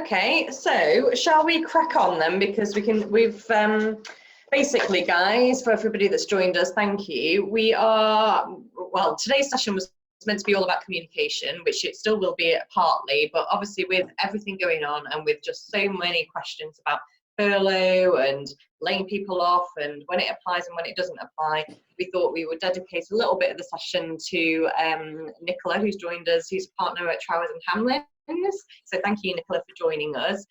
Okay, so shall we crack on then? Because we've basically, guys, for everybody that's joined us, thank you. Well, today's session was meant to be all about communication, which it still will be partly, but obviously with everything going on and with just so many questions about furlough and laying people off and when it applies and when it doesn't apply, we thought we would dedicate a little bit of the session to Nicola, who's joined us, who's a partner at Trowers and Hamlin. So thank you, Nicola, for joining us.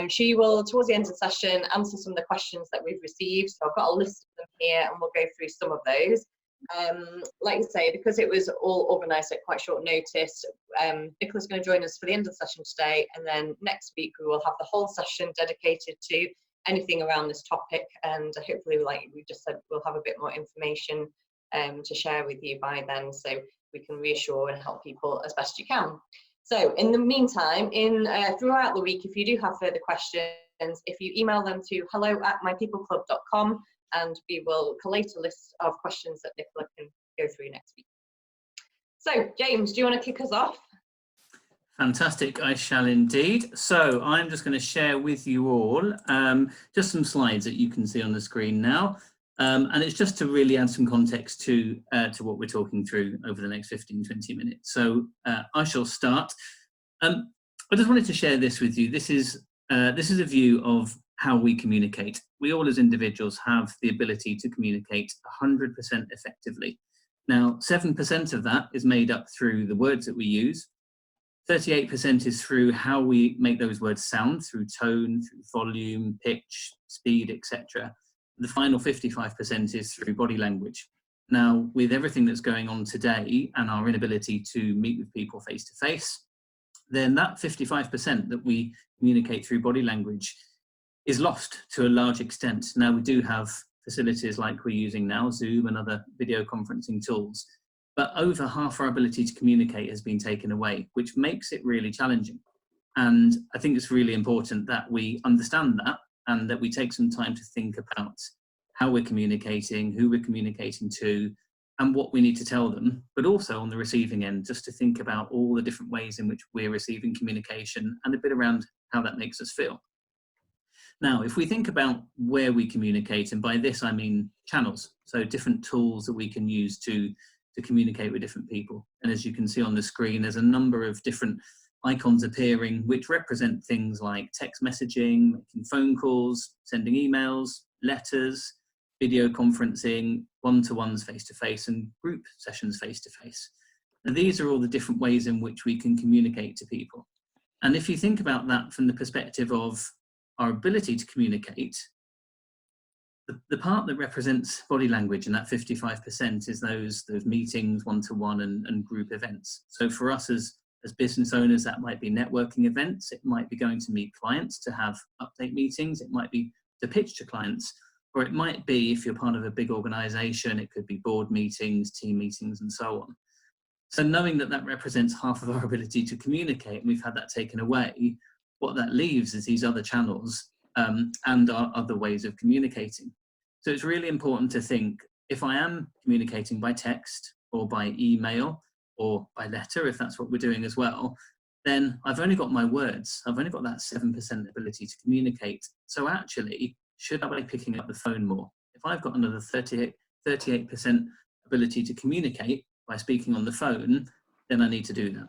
She will, towards the end of the session, answer some of the questions that we've received. So I've got a list of them here and we'll go through some of those. Like I say, because it was all organised at quite short notice, Nicola's going to join us for the end of the session today, and then next week we will have the whole session dedicated to anything around this topic, and hopefully, like we just said, we'll have a bit more information to share with you by then, so we can reassure and help people as best you can. So in the meantime, throughout the week, if you do have further questions, if you email them to hello@mypeopleclub.com, and we will collate a list of questions that Nicola can go through next week. So, James, do you want to kick us off? Fantastic, I shall indeed. So I'm just going to share with you all just some slides that you can see on the screen now. And it's just to really add some context to what we're talking through over the next 15-20 minutes. So I shall start. I just wanted to share this with you. This is a view of how we communicate. We all as individuals have the ability to communicate 100% effectively. Now, 7% of that is made up through the words that we use. 38% is through how we make those words sound, through tone, through volume, pitch, speed, etc. The final 55% is through body language. Now, with everything that's going on today and our inability to meet with people face to face, then that 55% that we communicate through body language is lost to a large extent. Now, we do have facilities like we're using now, Zoom and other video conferencing tools, but over half our ability to communicate has been taken away, which makes it really challenging. And I think it's really important that we understand that and that we take some time to think about how we're communicating, who we're communicating to, and what we need to tell them, but also on the receiving end, just to think about all the different ways in which we're receiving communication and a bit around how that makes us feel. Now, if we think about where we communicate, and by this I mean channels, so different tools that we can use to communicate with different people. And as you can see on the screen, there's a number of different icons appearing which represent things like text messaging, making phone calls, sending emails, letters, video conferencing, one-to-ones face-to-face, and group sessions face-to-face. And these are all the different ways in which we can communicate to people. And if you think about that from the perspective of our ability to communicate, the part that represents body language, and that 55% is those meetings, one-to-one and group events. So for us as business owners, that might be networking events, it might be going to meet clients to have update meetings, it might be to pitch to clients, or it might be, if you're part of a big organization, it could be board meetings, team meetings, and so on. So knowing that that represents half of our ability to communicate, and we've had that taken away, what that leaves is these other channels and our other ways of communicating. So it's really important to think, if I am communicating by text or by email or by letter, if that's what we're doing as well, then I've only got my words. I've only got that 7% ability to communicate. So actually, should I be picking up the phone more? If I've got another 38% ability to communicate by speaking on the phone, then I need to do that.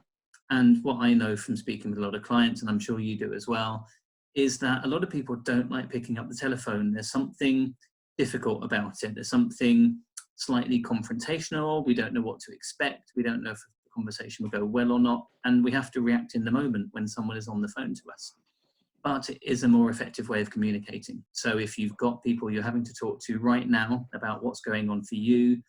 And what I know from speaking with a lot of clients, and I'm sure you do as well, is that a lot of people don't like picking up the telephone. There's something difficult about it. There's something slightly confrontational. We don't know what to expect. We don't know if the conversation will go well or not. And we have to react in the moment when someone is on the phone to us. But it is a more effective way of communicating. So if you've got people you're having to talk to right now about what's going on for you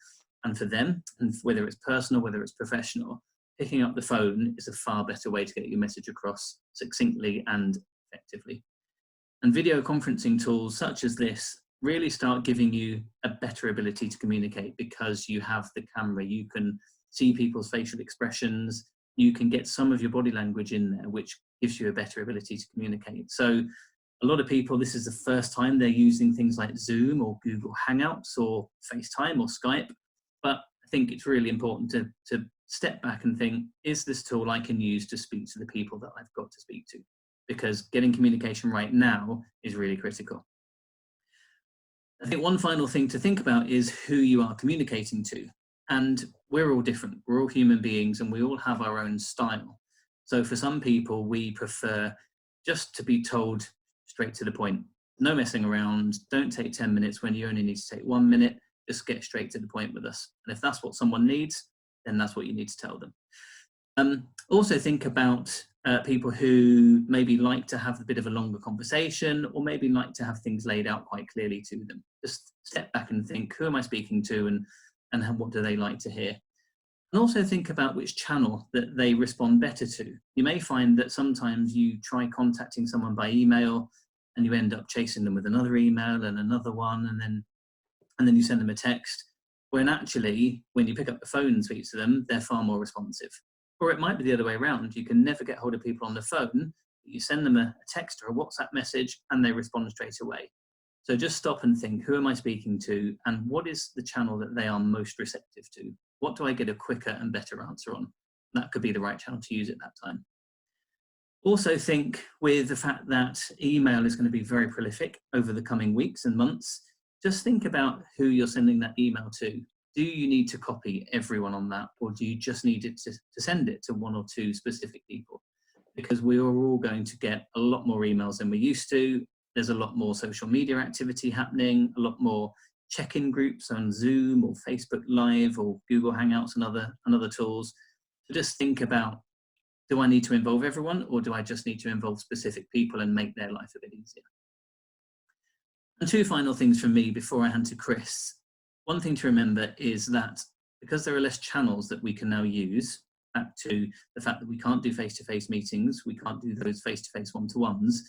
and for them, and whether it's personal, whether it's professional, picking up the phone is a far better way to get your message across succinctly and effectively. And video conferencing tools such as this really start giving you a better ability to communicate, because you have the camera, you can see people's facial expressions, you can get some of your body language in there, which gives you a better ability to communicate. So a lot of people, this is the first time they're using things like Zoom or Google Hangouts or FaceTime or Skype. But I think it's really important to step back and think, is this tool I can use to speak to the people that I've got to speak to? because getting communication right now is really critical. I think one final thing to think about is who you are communicating to. And we're all different. We're all human beings and we all have our own style. So for some people, we prefer just to be told straight to the point. No messing around. Don't take 10 minutes when you only need to take 1 minute. Just get straight to the point with us. And if that's what someone needs, then that's what you need to tell them. Also think about people who maybe like to have a bit of a longer conversation, or maybe like to have things laid out quite clearly to them. Just step back and think, who am I speaking to, and what do they like to hear? And also think about which channel that they respond better to. You may find that sometimes you try contacting someone by email and you end up chasing them with another email and another one, and then you send them a text, when actually, when you pick up the phone and speak to them, they're far more responsive. Or it might be the other way around. You can never get hold of people on the phone. You send them a text or a WhatsApp message and they respond straight away. So just stop and think, who am I speaking to, and what is the channel that they are most receptive to? What do I get a quicker and better answer on? That could be the right channel to use at that time. Also think, with the fact that email is going to be very prolific over the coming weeks and months, just think about who you're sending that email to. Do you need to copy everyone on that, or do you just need it to send it to 1 or 2 specific people? Because we are all going to get a lot more emails than we used to. There's a lot more social media activity happening, a lot more check-in groups on Zoom or Facebook Live or Google Hangouts and other tools. So just think about, do I need to involve everyone, or do I just need to involve specific people and make their life a bit easier? And 2 final things from me before I hand to Chris. One thing to remember is that because there are less channels that we can now use, back to the fact that we can't do face-to-face meetings, we can't do those face-to-face one-to-ones,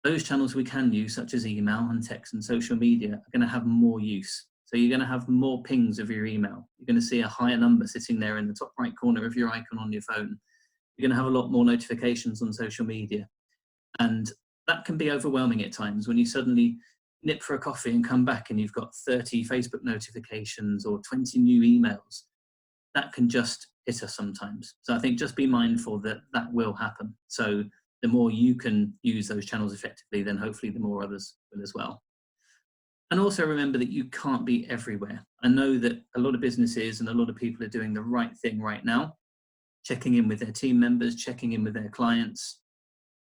those channels we can use, such as email and text and social media, are going to have more use. So you're going to have more pings of your email. You're going to see a higher number sitting there in the top right corner of your icon on your phone. You're going to have a lot more notifications on social media. And that can be overwhelming at times when you suddenly nip for a coffee and come back and you've got 30 Facebook notifications or 20 new emails. That can just hit us sometimes. So I think just be mindful that that will happen. So the more you can use those channels effectively, then hopefully the more others will as well. And also remember that you can't be everywhere. I know that a lot of businesses and a lot of people are doing the right thing right now, checking in with their team members, checking in with their clients,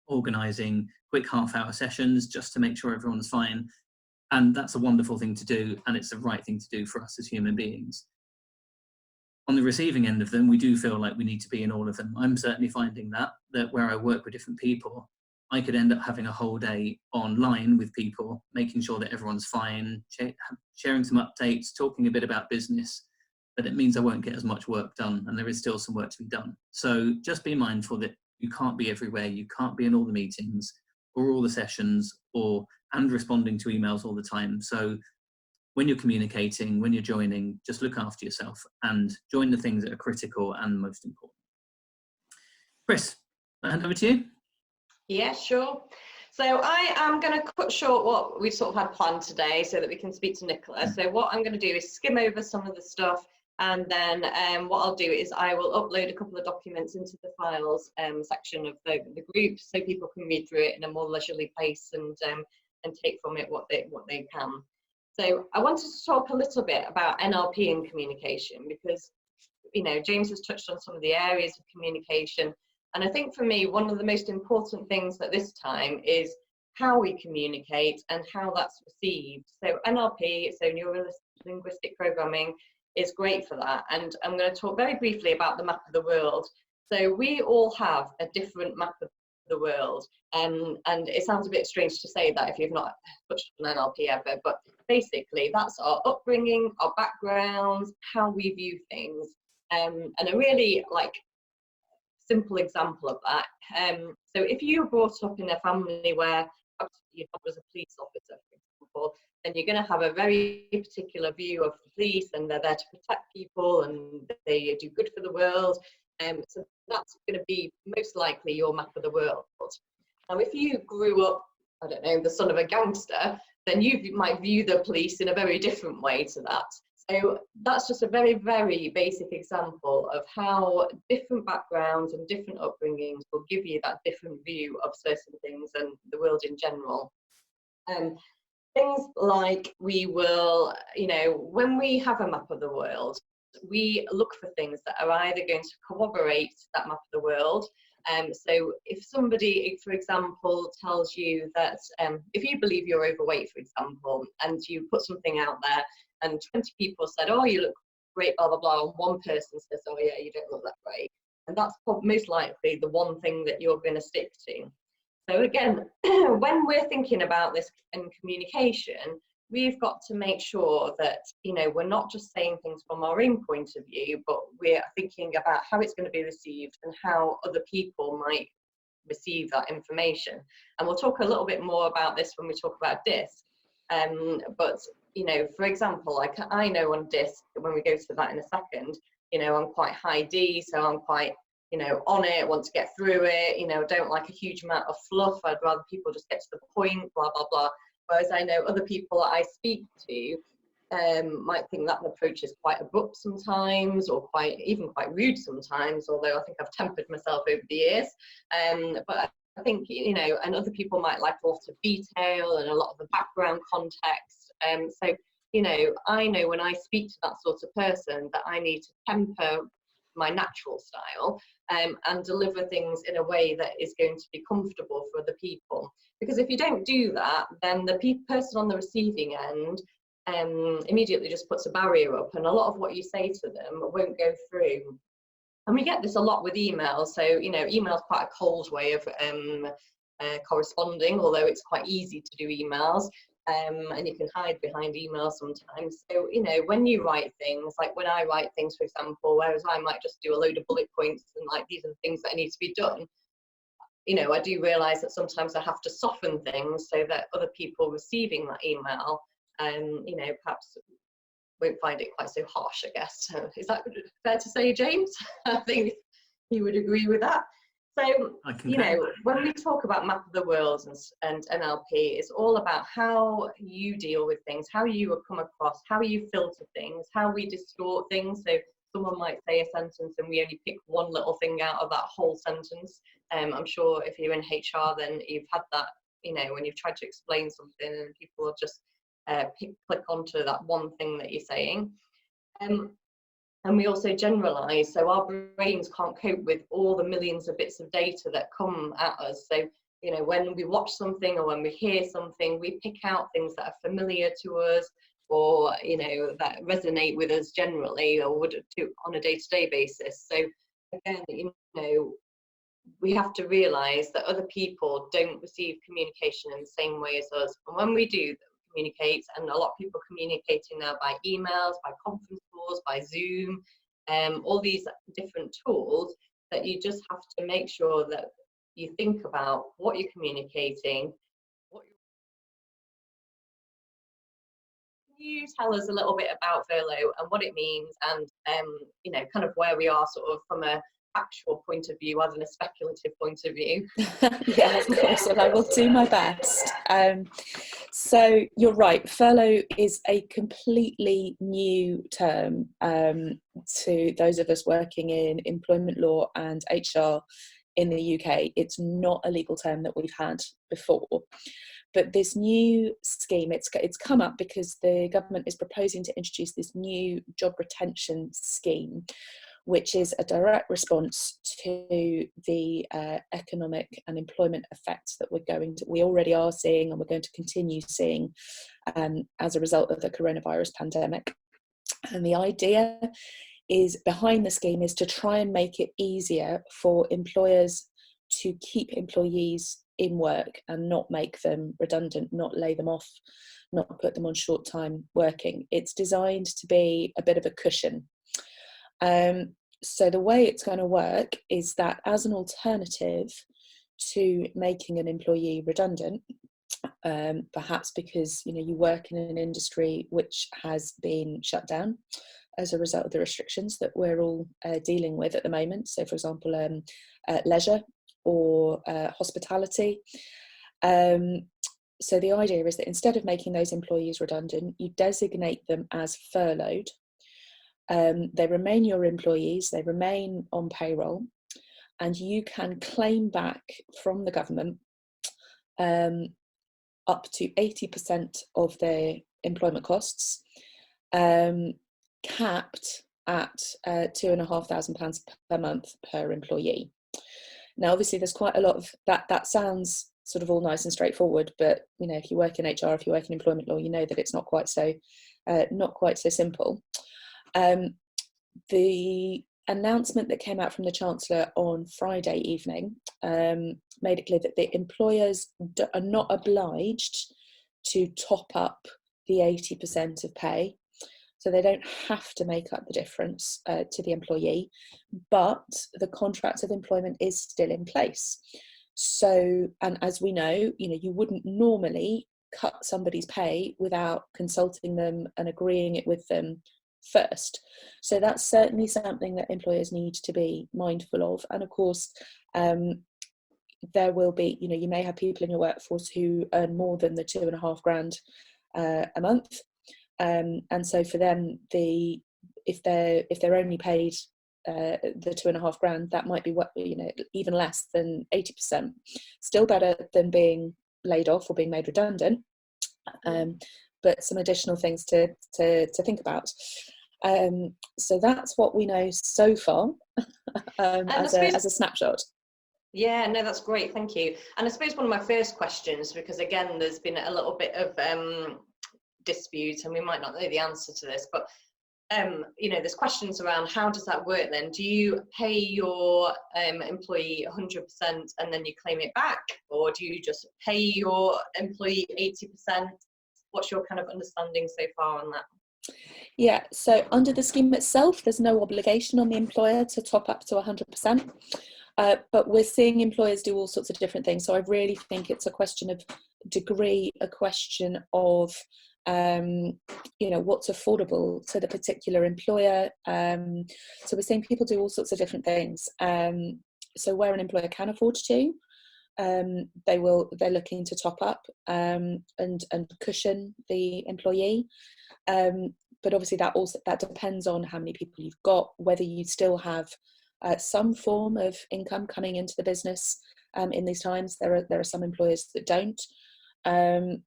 organising quick half-hour sessions just to make sure everyone's fine. And that's a wonderful thing to do, and it's the right thing to do for us as human beings. On the receiving end of them, we do feel like we need to be in all of them. I'm certainly finding that where I work with different people, I could end up having a whole day online with people, making sure that everyone's fine, sharing some updates, talking a bit about business, but it means I won't get as much work done, and there is still some work to be done. So just be mindful that you can't be everywhere, you can't be in all the meetings or all the sessions and responding to emails all the time. So when you're communicating, when you're joining, just look after yourself and join the things that are critical and most important. Chris, I'll hand over to you. Yeah, sure. So I am going to cut short what we've sort of had planned today so that we can speak to Nicola. So what I'm going to do is skim over some of the stuff, and then what I'll do is I will upload a couple of documents into the files section of the group so people can read through it in a more leisurely pace and take from it what they can. So I wanted to talk a little bit about NLP and communication because, you know, James has touched on some of the areas of communication. And I think for me, one of the most important things at this time is how we communicate and how that's received. So NLP, so neuro-linguistic programming, is great for that. And I'm going to talk very briefly about the map of the world. So we all have a different map of the world. And it sounds a bit strange to say that if you've not touched on NLP ever, but basically that's our upbringing, our backgrounds, how we view things. And a really simple example of that. So if you were brought up in a family where your father was a police officer, for example, then you're going to have a very particular view of the police, and they're there to protect people and they do good for the world. So that's going to be most likely your map of the world. Now, if you grew up, I don't know, the son of a gangster, then you might view the police in a very different way to that. So that's just a very, very basic example of how different backgrounds and different upbringings will give you that different view of certain things and the world in general. Things like we will, when we have a map of the world, we look for things that are either going to corroborate that map of the world. So if somebody, for example, tells you that if you believe you're overweight, for example, and you put something out there and 20 people said, oh, you look great, blah, blah, blah, and one person says, oh yeah, you don't look that great. And that's most likely the one thing that you're going to stick to. So again, when we're thinking about this in communication, we've got to make sure that, we're not just saying things from our own point of view, but we're thinking about how it's going to be received and how other people might receive that information. And we'll talk a little bit more about this when we talk about DISC. But, for example, like I know on DISC, when we go to that in a second, I'm quite high D, so I'm quite on it, want to get through it, don't like a huge amount of fluff. I'd rather people just get to the point, blah, blah, blah. Whereas I know other people that I speak to might think that approach is quite abrupt sometimes, or even quite rude sometimes, although I think I've tempered myself over the years. But I think, and other people might like a lot of detail and a lot of the background context. So, I know when I speak to that sort of person that I need to temper my natural style and deliver things in a way that is going to be comfortable for other people. Because if you don't do that, then the person on the receiving end immediately just puts a barrier up, and a lot of what you say to them won't go through. And we get this a lot with emails. So, email is quite a cold way of corresponding, although it's quite easy to do emails. And you can hide behind email sometimes. So, when you write things, like when I write things, for example, whereas I might just do a load of bullet points and like, these are the things that need to be done, I do realise that sometimes I have to soften things so that other people receiving that email, perhaps won't find it quite so harsh, I guess. Is that fair to say, James? I think you would agree with that. So, when we talk about map of the world and NLP, it's all about how you deal with things, how you come across, how you filter things, how we distort things. So someone might say a sentence and we only pick one little thing out of that whole sentence. I'm sure if you're in HR, then you've had that, when you've tried to explain something and people will just click onto that one thing that you're saying. And we also generalize, so our brains can't cope with all the millions of bits of data that come at us. So, when we watch something or when we hear something, we pick out things that are familiar to us, or, that resonate with us generally, or would do on a day-to-day basis. So again, we have to realize that other people don't receive communication in the same way as us. And when we do communicate, and a lot of people communicating now by emails, by conference calls, by Zoom, all these different tools, that you just have to make sure that you think about what you're communicating. Can you tell us a little bit about furlough and what it means, and kind of where we are sort of from a factual point of view rather than a speculative point of view? Yeah, of course, and I will do my best. So you're right, furlough is a completely new term to those of us working in employment law and HR in the UK. It's not a legal term that we've had before. But this new scheme, it's come up because the government is proposing to introduce this new job retention scheme, which is a direct response to the economic and employment effects that we already are seeing, and we're going to continue seeing as a result of the coronavirus pandemic. And the idea behind the scheme is to try and make it easier for employers to keep employees in work and not make them redundant, not lay them off, not put them on short time working. It's designed to be a bit of a cushion. So the way it's going to work is that as an alternative to making an employee redundant, perhaps because you work in an industry which has been shut down as a result of the restrictions that we're all dealing with at the moment. So, for example, leisure or hospitality. So the idea is that instead of making those employees redundant, you designate them as furloughed. They remain your employees, they remain on payroll, and you can claim back from the government up to 80% of their employment costs, capped at £2,500 per month per employee. Now, obviously, there's quite a lot of that. That sounds sort of all nice and straightforward, but if you work in HR, if you work in employment law, you know that it's not quite so simple. The announcement that came out from the Chancellor on Friday evening made it clear that the employers are not obliged to top up the 80% of pay. So they don't have to make up the difference to the employee, but the contract of employment is still in place. So, and as we know, you wouldn't normally cut somebody's pay without consulting them and agreeing it with them first. So that's certainly something that employers need to be mindful of. And of course, there will be, you may have people in your workforce who earn more than the £2,500 a month. And so for them, if they're only paid the £2,500, that might be even less than 80%. Still better than being laid off or being made redundant, but some additional things to think about. So that's what we know so far as a snapshot. Yeah, no, that's great, thank you. And I suppose one of my first questions, because again, there's been a little bit of dispute, and we might not know the answer to this, but there's questions around how does that work then? Do you pay your employee 100% and then you claim it back, or do you just pay your employee 80%? What's your kind of understanding so far on that? Yeah, so under the scheme itself, there's no obligation on the employer to top up to 100%. But we're seeing employers do all sorts of different things. So I really think it's a question of degree, a question of what's affordable to the particular employer. So we're seeing people do all sorts of different things. So where an employer can afford to, they're looking to top up and cushion the employee. But obviously that depends on how many people you've got, whether you still have some form of income coming into the business in these times. There are some employers that don't. And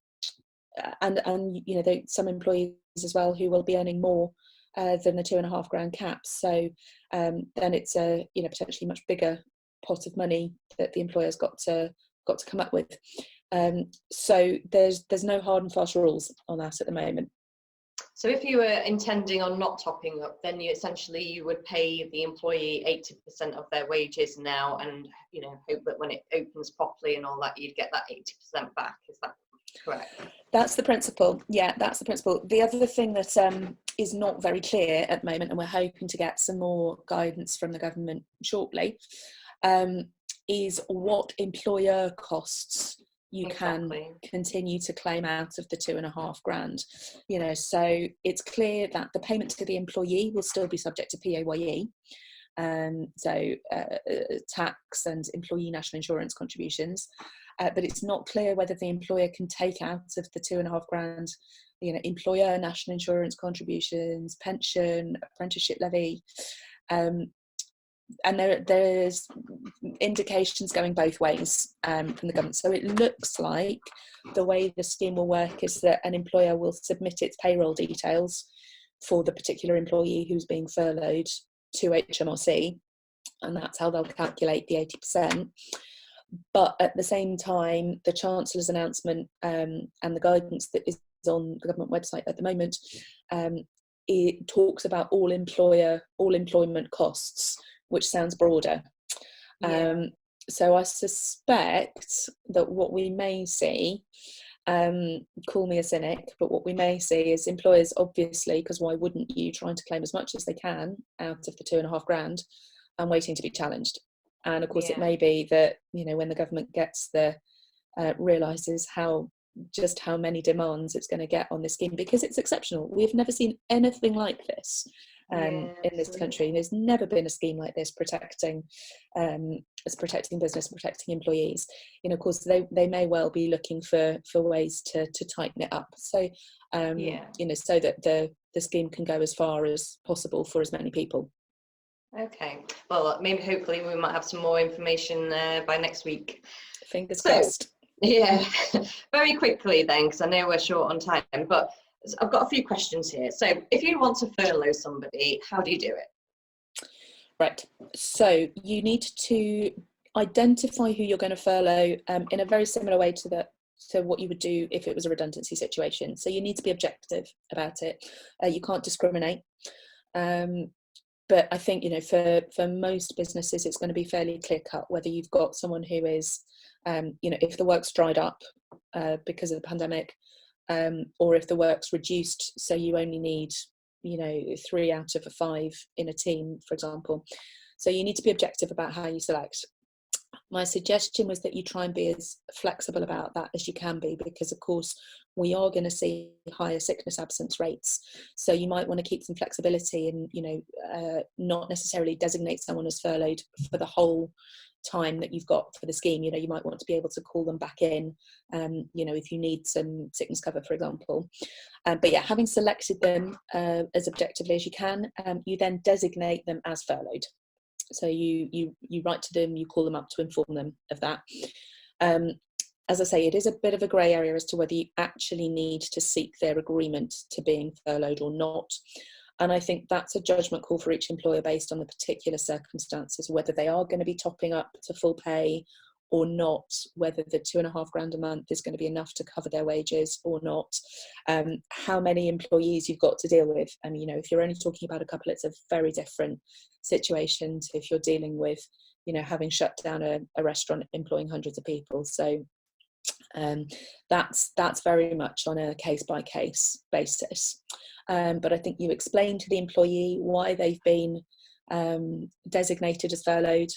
some employees as well who will be earning more than the £2,500 cap. So then it's a potentially much bigger pot of money that the employer's got to come up with. So there's no hard and fast rules on that at the moment. So if you were intending on not topping up, then you would pay the employee 80% of their wages now, and hope that when it opens properly and all that, you'd get that 80% back. Is that correct? That's the principle. Yeah, that's the principle. The other thing that is not very clear at the moment, and we're hoping to get some more guidance from the government shortly, is what employer costs you can continue to claim out of the £2,500. So it's clear that the payment to the employee will still be subject to PAYE. So tax and employee national insurance contributions, but it's not clear whether the employer can take out of the £2,500, employer national insurance contributions, pension, apprenticeship levy, and there's indications going both ways from the government. So it looks like the way the scheme will work is that an employer will submit its payroll details for the particular employee who's being furloughed to HMRC, and that's how they'll calculate the 80%. But at the same time, the Chancellor's announcement and the guidance that is on the government website at the moment, it talks about all employment costs, which sounds broader. Yeah. So I suspect that what we may see, call me a cynic, but what we may see is employers, obviously, because why wouldn't you, trying to claim as much as they can out of the £2,500 and waiting to be challenged. And of course, it may be that, when the government gets realises how many demands it's going to get on this scheme, because it's exceptional. We've never seen anything like this in this country. And there's never been a scheme like this protecting business, protecting employees. Of course, they may well be looking for ways to tighten it up. So, so that the scheme can go as far as possible for as many people. Okay, well, maybe hopefully we might have some more information by next week. Fingers crossed. Yeah, very quickly then, because I know we're short on time, but I've got a few questions here. So if you want to furlough somebody, how do you do it? Right, so you need to identify who you're going to furlough in a very similar way to what you would do if it was a redundancy situation. So you need to be objective about it. You can't discriminate. But I think, for most businesses, it's going to be fairly clear cut whether you've got someone who is, if the work's dried up because of the pandemic, or if the work's reduced, so you only need, 3 out of 5 in a team, for example. So you need to be objective about how you select. My suggestion was that you try and be as flexible about that as you can be, because of course we are going to see higher sickness absence rates. So you might want to keep some flexibility and, not necessarily designate someone as furloughed for the whole time that you've got for the scheme. You might want to be able to call them back in, if you need some sickness cover, for example. But yeah, having selected them as objectively as you can, you then designate them as furloughed. So you write to them, you call them up to inform them of that. As I say, it is a bit of a grey area as to whether you actually need to seek their agreement to being furloughed or not. And I think that's a judgment call for each employer based on the particular circumstances, whether they are going to be topping up to full pay or not, whether the £2,500 a month is going to be enough to cover their wages or not, how many employees you've got to deal with. And, if you're only talking about a couple, it's a very different situation to if you're dealing with, having shut down a restaurant employing hundreds of people. So that's very much on a case-by-case basis. But I think you explain to the employee why they've been designated as furloughed,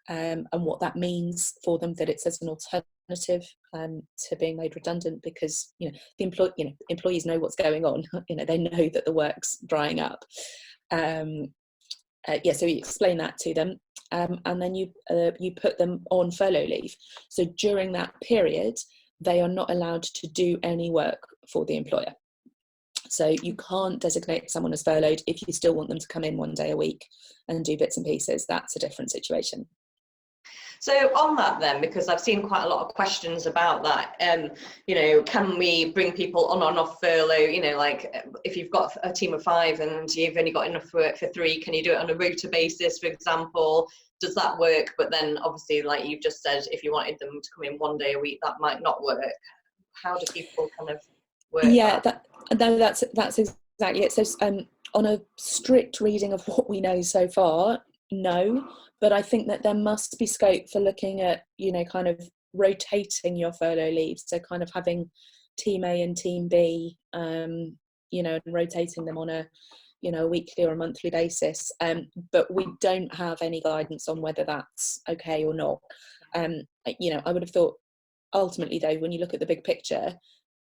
and what that means for them, that it's as an alternative to being made redundant, because the employees know what's going on. They know that the work's drying up. So you explain that to them, and then you put them on furlough leave. So during that period, they are not allowed to do any work for the employer. So you can't designate someone as furloughed if you still want them to come in 1 day a week and do bits and pieces. That's a different situation. So on that then, because I've seen quite a lot of questions about that, can we bring people on or off furlough? Like if you've got a team of 5 and you've only got enough work for 3, can you do it on a rota basis, for example? Does that work? But then obviously, like you've just said, if you wanted them to come in 1 day a week, that might not work. How do people kind of work that? That's exactly it. So on a strict reading of what we know so far, no, but I think that there must be scope for looking at, kind of rotating your furlough leave. So kind of having team A and team B, and rotating them on a weekly or a monthly basis. But we don't have any guidance on whether that's okay or not. I would have thought ultimately though, when you look at the big picture,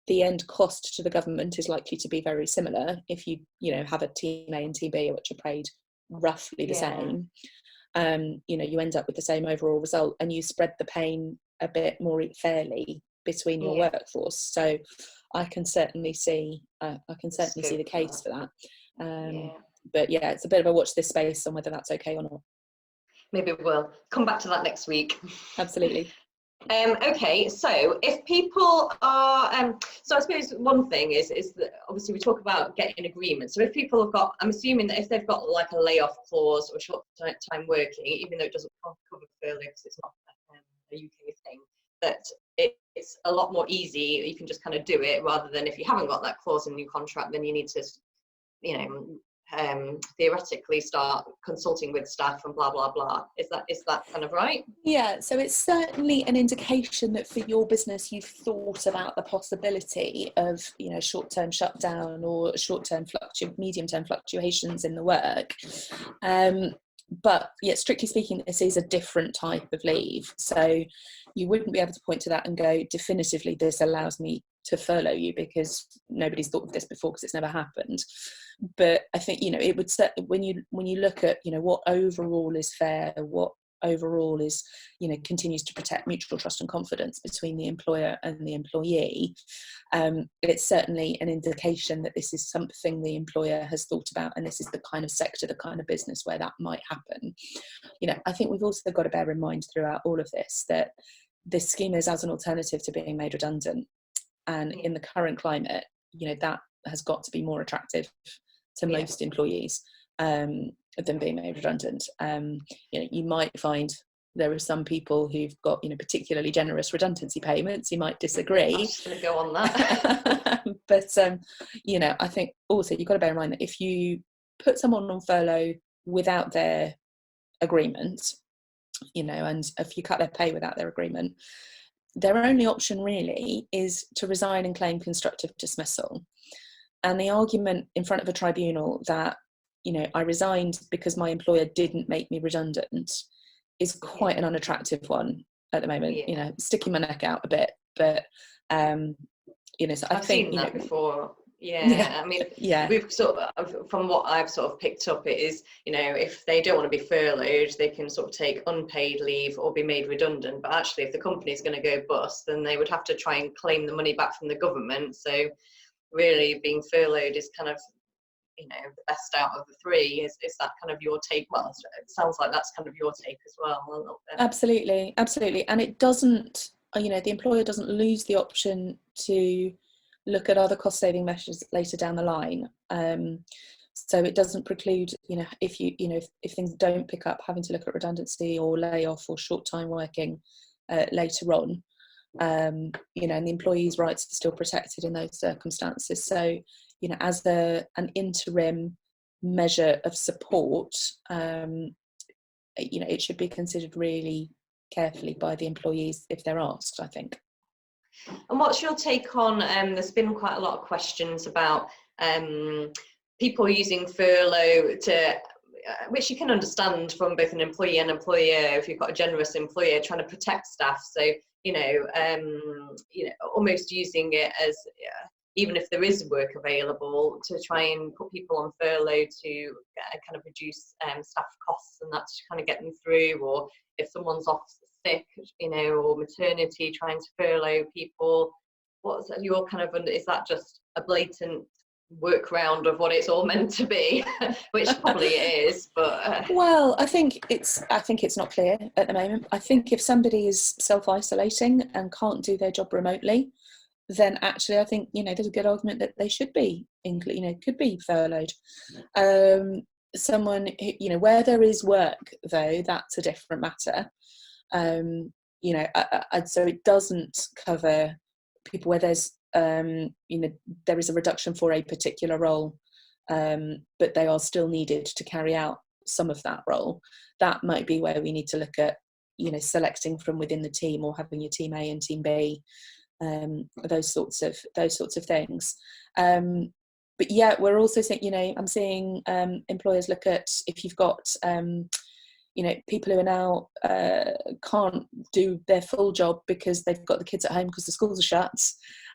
the end cost to the government is likely to be very similar if you have a team A and team B which are paid roughly the same. You end up with the same overall result, and you spread the pain a bit more fairly between your workforce. So I can certainly see the case for that. But yeah, it's a bit of a watch this space on whether that's okay or not. Maybe we'll come back to that next week. Absolutely. Okay, so if people are, so I suppose one thing is that obviously we talk about getting agreement. So if people have got, I'm assuming that if they've got like a layoff clause or short time working, even though it doesn't cover furlough because it's not a UK thing, that it's a lot more easy. You can just kind of do it, rather than if you haven't got that clause in your contract, then you need to, theoretically start consulting with staff and blah blah blah. Is that kind of right? Yeah, so it's certainly an indication that for your business you've thought about the possibility of short-term shutdown or short-term medium-term fluctuations in the work. but yet, strictly speaking, this is a different type of leave. So you wouldn't be able to point to that and go, definitively, this allows me to furlough you, because nobody's thought of this before, because it's never happened. But I think, it would when you look at, what overall is fair, what overall is, continues to protect mutual trust and confidence between the employer and the employee, it's certainly an indication that this is something the employer has thought about, and this is the kind of sector, the kind of business where that might happen. I think we've also got to bear in mind throughout all of this that this scheme is as an alternative to being made redundant, and in the current climate, that has got to be more attractive to most employees than being made redundant. You might find there are some people who've got, particularly generous redundancy payments. You might disagree. I'm just going to go on that. But, I think also you've got to bear in mind that if you put someone on furlough without their agreement, and if you cut their pay without their agreement, their only option really is to resign and claim constructive dismissal. And the argument in front of a tribunal that, I resigned because my employer didn't make me redundant is quite an unattractive one at the moment. Sticking my neck out a bit, but so I've seen that before. I mean, we've sort of, from what I've sort of picked up, it is, if they don't want to be furloughed, they can sort of take unpaid leave or be made redundant. But actually, if the company's going to go bust, then they would have to try and claim the money back from the government. So really, being furloughed is kind of, the best out of the three. Is that kind of your take? Well, it sounds like that's kind of your take as well, a little bit. Absolutely. And it doesn't, the employer doesn't lose the option to look at other cost saving measures later down the line. So it doesn't preclude, if things don't pick up, having to look at redundancy or layoff or short time working later on. And the employee's rights are still protected in those circumstances. So, as an interim measure of support, it should be considered really carefully by the employees if they're asked, I think. And what's your take on, there's been quite a lot of questions about people using furlough to, which you can understand from both an employee and employer, if you've got a generous employer trying to protect staff. So, almost using it as, even if there is work available, to try and put people on furlough to kind of reduce staff costs and that, to kind of get them through. Or if someone's off sick, or maternity, trying to furlough people. What's your kind of, is that just a blatant workaround of what it's all meant to be? Which probably it is, but well, I think it's not clear at the moment. I think if somebody is self-isolating and can't do their job remotely, then actually I think there's a good argument that they should be could be furloughed. Someone who, where there is work, though, that's a different matter. So it doesn't cover people where there's there is a reduction for a particular role, but they are still needed to carry out some of that role. That might be where we need to look at selecting from within the team, or having your team A and team B, those sorts of things. But yeah, we're also seeing, I'm seeing employers look at, if you've got people who are now can't do their full job because they've got the kids at home because the schools are shut,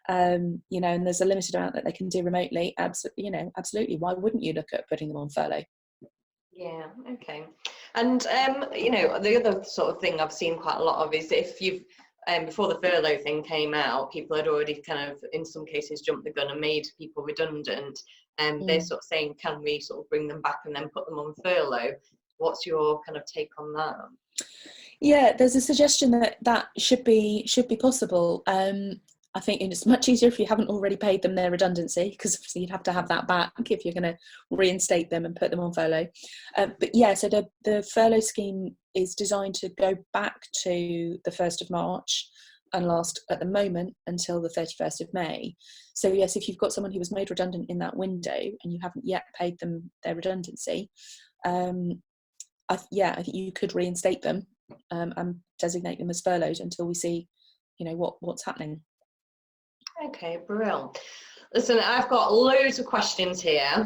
and there's a limited amount that they can do remotely. Absolutely. Why wouldn't you look at putting them on furlough? Yeah. Okay. And the other sort of thing I've seen quite a lot of is, if you've before the furlough thing came out, people had already kind of, in some cases, jumped the gun and made people redundant. And they're sort of saying, can we sort of bring them back and then put them on furlough? What's your kind of take on that? Yeah, there's a suggestion that should be possible. I think it's much easier if you haven't already paid them their redundancy, because obviously you'd have to have that back if you're going to reinstate them and put them on furlough. But yeah, so the furlough scheme is designed to go back to the 1st of March and last at the moment until the 31st of May. So yes, if you've got someone who was made redundant in that window and you haven't yet paid them their redundancy, I think you could reinstate them and designate them as furloughed until we see, what's happening. Okay, brilliant. Listen, I've got loads of questions here,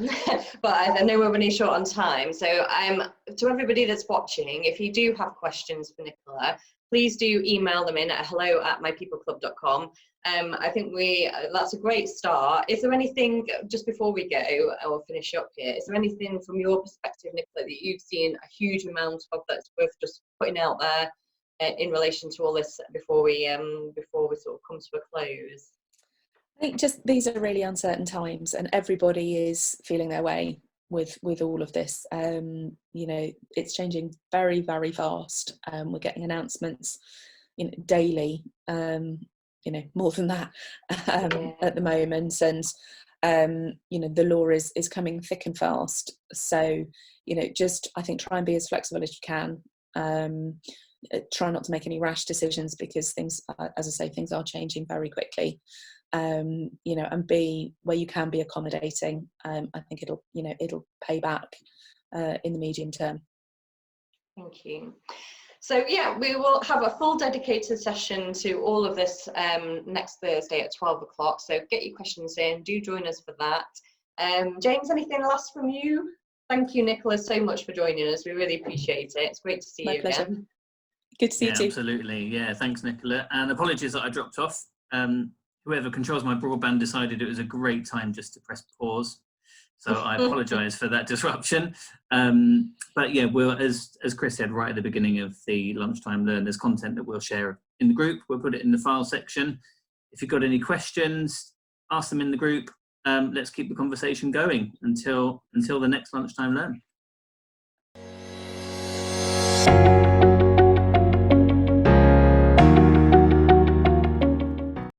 but I know we're running short on time. So to everybody that's watching, if you do have questions for Nicola, please do email them in at hello@mypeopleclub.com. I think that's a great start. Is there anything, just before we go or finish up here, is there anything from your perspective, Nicola, that you've seen a huge amount of that's worth just putting out there in relation to all this before we sort of come to a close? I think just these are really uncertain times, and everybody is feeling their way with all of this. You know, it's changing very, very fast. We're getting announcements, you know, daily. You know, more than that at the moment, and you know, the law is coming thick and fast. So, you know, just I think try and be as flexible as you can. Try not to make any rash decisions, because things, as I say, things are changing very quickly. You know, and be where you can be accommodating. I think it'll pay back in the medium term. Thank you. So yeah, we will have a full dedicated session to all of this next Thursday at 12 o'clock. So get your questions in, do join us for that. James, anything last from you? Thank you, Nicola, so much for joining us. We really appreciate it. It's great to see you again. Good to see you too. Absolutely. Yeah, thanks, Nicola. And apologies that I dropped off. Whoever controls my broadband decided it was a great time just to press pause. So I apologise for that disruption. But yeah, we'll, as Chris said right at the beginning of the Lunchtime Learn, there's content that we'll share in the group. We'll put it in the file section. If you've got any questions, ask them in the group. Let's keep the conversation going until the next Lunchtime Learn.